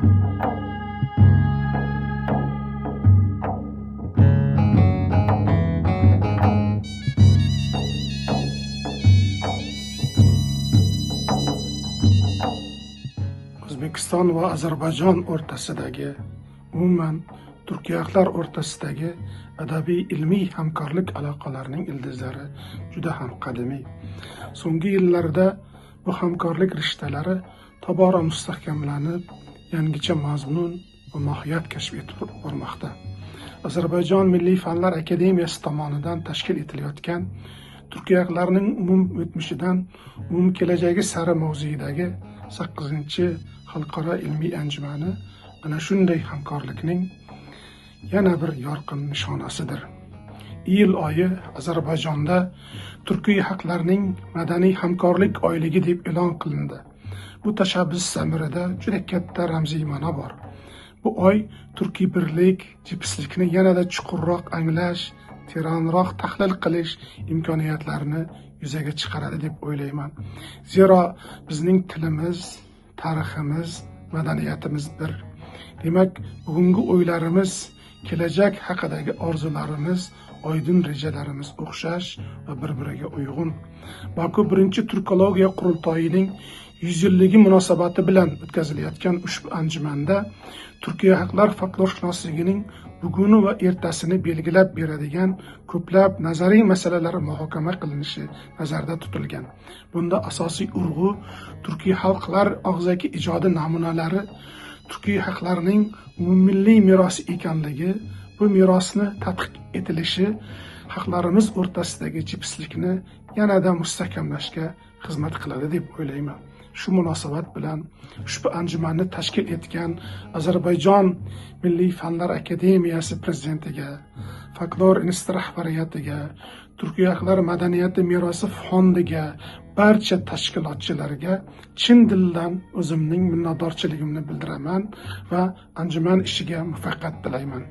O'zbekiston va Ozarbayjon o'rtasidagi, umuman turkiyahlar o'rtasidagi adabiy ilmiy hamkorlik aloqalarining ildizlari juda ham qadimiy. So'nggi yillarda bu hamkorlik rishtalari tobora mustahkamlanib, yangicha mazmun va mohiyat kashf etib bormoqda. Ozarbayjon Milliy Fanlar Akademiyasi tomonidan tashkil etilayotgan turkiyahlarning umum o'tmishidan umum kelajagi sari mavzuidagi 8-xalqaro ilmiy anjumani ana shunday hamkorlikning yana bir yorqin nishonasidir. Iyul oyi Ozarbayjonda turkiy haqlarning madaniy hamkorlik oyligi deb e'lon qilindi. Bu tashabbus zamirida juda katta ramziy ma'no bor. Bu oy turkiy birlik, jipslikni yanada chuqurroq anglash, teranroq tahlil qilish imkoniyatlarini yuzaga chiqaradi deb o'ylayman. Zero bizning tilimiz, tariximiz, madaniyatimiz bir. Demak, bugungi o'ylarimiz, kelajak haqidagi orzularimiz, oydin rejalarimiz o'xshash va bir-biriga uyg'un. Baku 1-Turkologiya qurultoyining 100-yilligi munosabati bilan o'tkazilayotgan ushbu anjumanda Turkiya haqlar folklorshunosligining buguni va ertasini belgilab beradigan ko'plab nazariy masalalar muhokama qilinishi nazarda tutilgan. Bunda asosiy urg'u turkiy xalqlar og'zaki ijodi namunalari turkiy haqlarning umummilliy merosi ekanligi, bu merosni tadqiq etilishi haqlarimiz o'rtasidagi jipslikni yanada mustahkamlashga xizmat qiladi deb o'ylayman. Shu munosabat bilan ushbu anjumanni tashkil etgan Ozarbayjon Milliy Fanlar Akademiyasi prezidentiga, Folklor instituti rahbariyatiga, Turkiya haqlari madaniyati merosi fondiga, barcha tashkilotchilarga chin dildan o'zimning minnatdorchiligimni bildiraman va anjuman ishiga muvaffaqiyat tilayman.